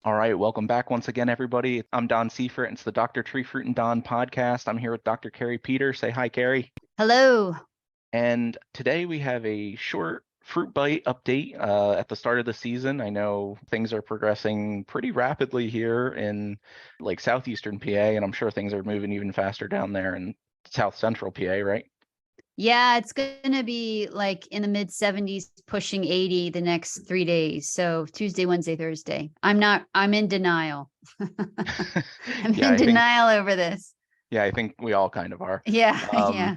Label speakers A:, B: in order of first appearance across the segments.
A: All right, welcome back once again, everybody. I'm Don Seifrit, and it's the Dr. Tree Fruit and Don podcast. I'm here with Dr. Kari Peter. Say hi, Kari.
B: Hello.
A: And today we have a short fruit bite update at the start of the season. I know things are progressing pretty rapidly here in like southeastern PA, and I'm sure things are moving even faster down there in south central PA, right?
B: Yeah, it's going to be like in the mid 70s, pushing 80 the next 3 days. So Tuesday, Wednesday, Thursday. I'm in denial. I'm
A: Yeah,
B: in denial over this.
A: I think we all kind of are.
B: Yeah,
A: Um,
B: yeah.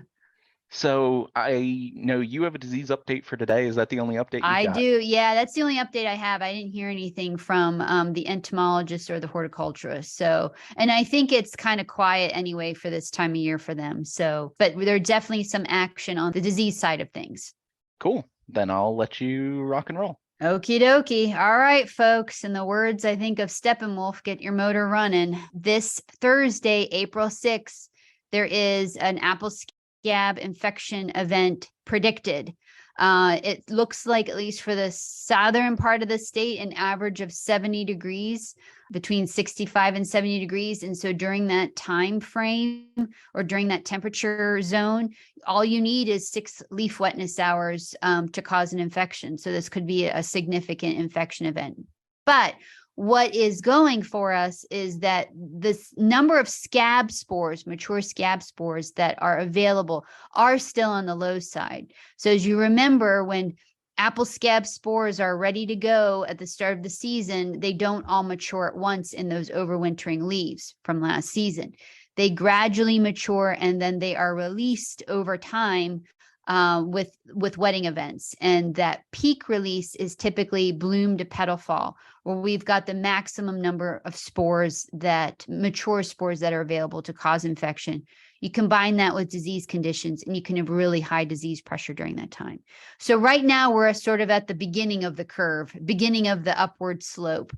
A: so I know you have a disease update for today. Is that the only update you've
B: I
A: got?
B: do. Yeah, that's the only update I have. I didn't hear anything from the entomologist or the horticulturist. So, and I think it's kind of quiet anyway for this time of year for them. So, but there's definitely some action on the disease side of things.
A: Cool. Then I'll let you rock and roll.
B: Okie dokie. All right, folks. In the words, I think, of Steppenwolf, get your motor running. This Thursday, April 6th, there is an apple scab infection event predicted. It looks like, at least for the southern part of the state, an average of 70 degrees, between 65 and 70 degrees. And so during that time frame or during that temperature zone, all you need is 6 leaf wetness hours to cause an infection. So this could be a significant infection event. But what is going for us is that this number of scab spores, mature scab spores that are available, are still on the low side. So as you remember, when apple scab spores are ready to go at the start of the season, they don't all mature at once in those overwintering leaves from last season. They gradually mature, and then they are released over time with wetting events. And that peak release is typically bloom to petal fall, where we've got the maximum number of spores, that mature spores, that are available to cause infection. You combine that with disease conditions, and you can have really high disease pressure during that time. So right now we're sort of at the beginning of the curve, beginning of the upward slope.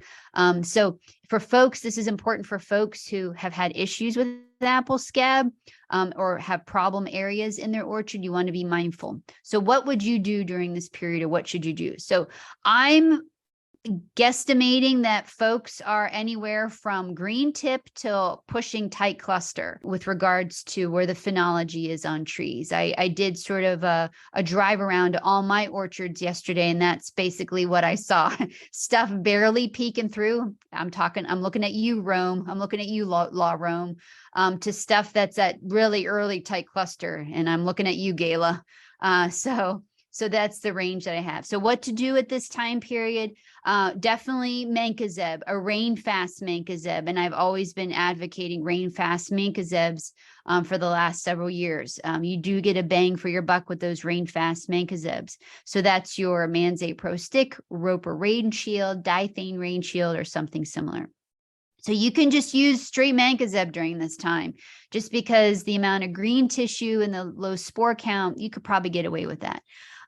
B: So for folks, this is important for folks who have had issues with apple scab or have problem areas in their orchard. You want to be mindful. So what would you do during this period, or what should you do? So I'm guesstimating that folks are anywhere from green tip to pushing tight cluster with regards to where the phenology is on trees. I did sort of a drive around to all my orchards yesterday, and that's basically what I saw. Stuff barely peeking through. I'm looking at you, Rome. I'm looking at you, Law Rome, to stuff that's at really early tight cluster. And I'm looking at you, Gala. So that's the range that I have. So what to do at this time period? Definitely mancozeb, a rain-fast mancozeb. And I've always been advocating rain-fast mancozebs for the last several years. You do get a bang for your buck with those rain-fast mancozebs. So that's your Manzate Pro Stick, Roper Rain Shield, Dithane Rain Shield, or something similar. So you can just use straight mancozeb during this time, just because the amount of green tissue and the low spore count, you could probably get away with that.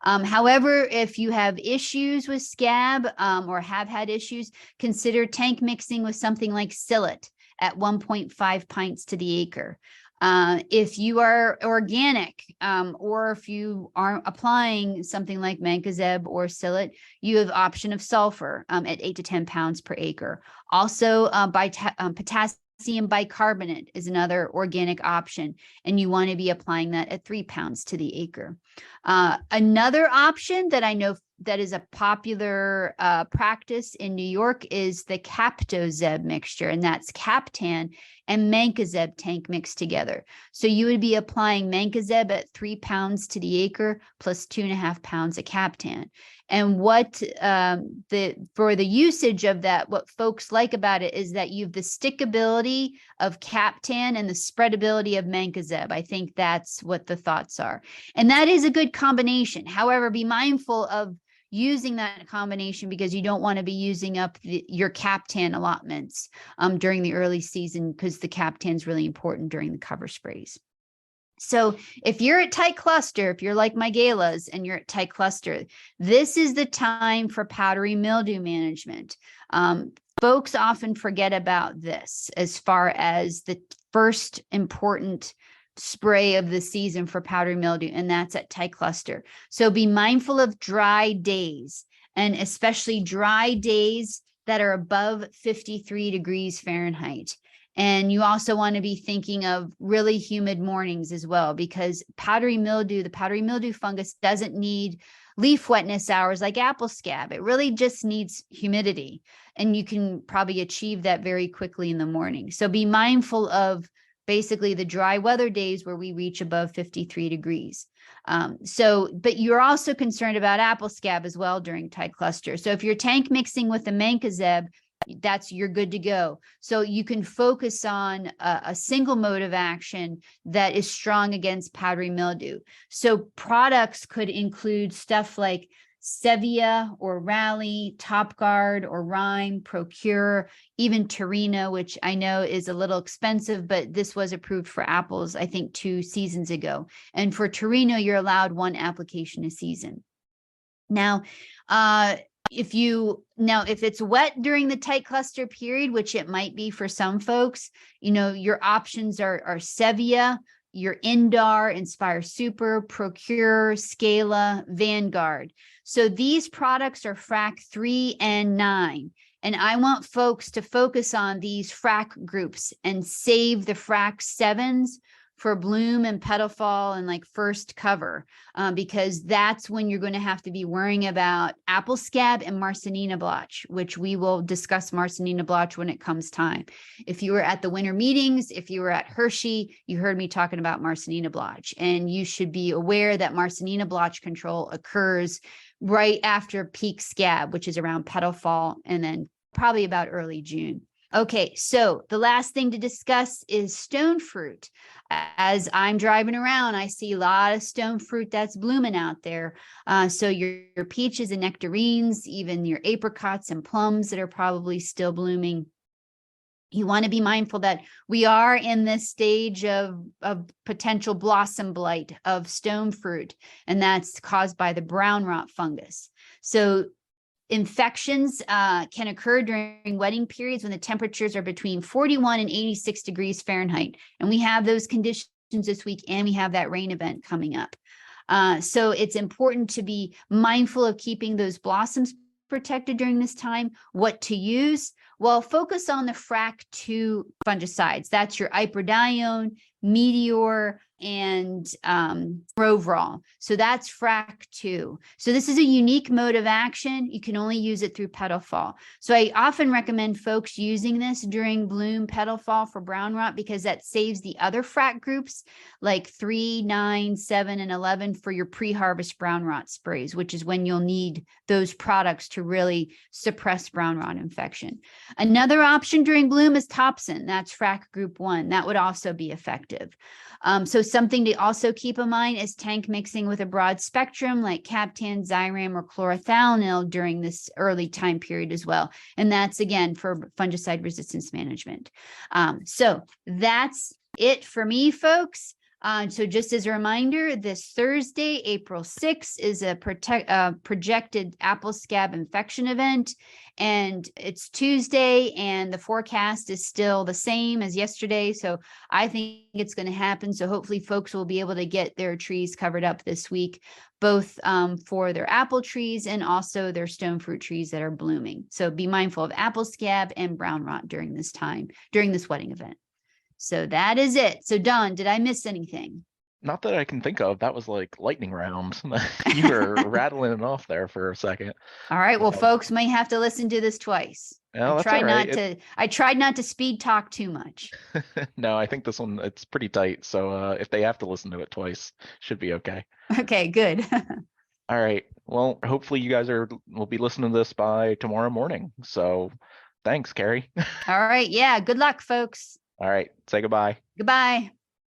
B: However, if you have issues with scab or have had issues, consider tank mixing with something like Sillet at 1.5 pints to the acre. If you are organic or if you aren't applying something like mancozeb or Sillet, you have option of sulfur at 8 to 10 pounds per acre. Also, potassium bicarbonate is another organic option, and you want to be applying that at 3 pounds to the acre. Another option that I know that is a popular practice in New York is the Captozeb mixture, and that's Captan and mancozeb tank mixed together. So you would be applying mancozeb at 3 pounds to the acre plus 2.5 pounds of Captan. And what for the usage of that, what folks like about it is that you have the stickability of Captan and the spreadability of mancozeb. I think that's what the thoughts are. And that is a good combination. However, be mindful of using that combination, because you don't want to be using up your Captan allotments during the early season, because the Captan is really important during the cover sprays. So if you're at tight cluster, if you're like my galas and you're at tight cluster, this is the time for powdery mildew management. Folks often forget about this as far as the first important spray of the season for powdery mildew, and that's at tight cluster. So be mindful of dry days, and especially dry days that are above 53 degrees Fahrenheit. And you also want to be thinking of really humid mornings as well, because powdery mildew, the powdery mildew fungus doesn't need leaf wetness hours like apple scab. It really just needs humidity. And you can probably achieve that very quickly in the morning. So be mindful of basically the dry weather days where we reach above 53 degrees. But you're also concerned about apple scab as well during tight cluster. So if you're tank mixing with the mancozeb, you're good to go. So you can focus on a single mode of action that is strong against powdery mildew. So products could include stuff like Sevia or Rally, Top Guard or Rhyme, Procure, even Torino, which I know is a little expensive, but this was approved for apples, I think 2 seasons ago. And for Torino, you're allowed 1 application a season. Now, if it's wet during the tight cluster period, which it might be for some folks, your options are Sevia, your Indar, Inspire Super, Procure, Scala, Vanguard. So these products are FRAC 3 and 9. And I want folks to focus on these FRAC groups and save the FRAC 7s for bloom and petal fall and like first cover, because that's when you're going to have to be worrying about apple scab and Marsanina blotch, which we will discuss Marsanina blotch when it comes time. If you were at the winter meetings, if you were at Hershey, you heard me talking about Marsanina blotch, and you should be aware that Marsanina blotch control occurs right after peak scab, which is around petal fall, and then probably about early June. Okay, so the last thing to discuss is stone fruit. As I'm driving around, I see a lot of stone fruit that's blooming out there. So your peaches and nectarines, even your apricots and plums that are probably still blooming. You want to be mindful that we are in this stage of potential blossom blight of stone fruit, and that's caused by the brown rot fungus. So infections can occur during wetting periods when the temperatures are between 41 and 86 degrees Fahrenheit. And we have those conditions this week, and we have that rain event coming up. So it's important to be mindful of keeping those blossoms protected during this time. What to use? Well, focus on the FRAC 2 fungicides. That's your Iprodione, Meteor, and Rovrol. So that's FRAC 2. So this is a unique mode of action. You can only use it through petal fall. So I often recommend folks using this during bloom petal fall for brown rot, because that saves the other FRAC groups like 3, 9, 7, and 11 for your pre-harvest brown rot sprays, which is when you'll need those products to really suppress brown rot infection. Another option during bloom is Topsin. That's FRAC group 1. That would also be effective. So something to also keep in mind is tank mixing with a broad spectrum like Captan, Xyram, or chlorothalonil during this early time period as well. And that's, again, for fungicide resistance management. So that's it for me, folks. So just as a reminder, this Thursday, April 6th, is a projected apple scab infection event. And it's Tuesday, and the forecast is still the same as yesterday. So I think it's going to happen. So hopefully folks will be able to get their trees covered up this week, both for their apple trees and also their stone fruit trees that are blooming. So be mindful of apple scab and brown rot during this time, during this wetting event. So that is it. So Don, did I miss anything?
A: Not that I can think of. That was like lightning round. You were rattling it off there for a second.
B: All right. Well, folks may have to listen to this twice.
A: No,
B: I tried not to speed talk too much.
A: No, I think this one, it's pretty tight. So if they have to listen to it twice, should be okay.
B: Okay, good.
A: All right. Well, hopefully you guys will be listening to this by tomorrow morning. So thanks, Kari.
B: All right. Yeah. Good luck, folks.
A: All right. Say goodbye.
B: Goodbye.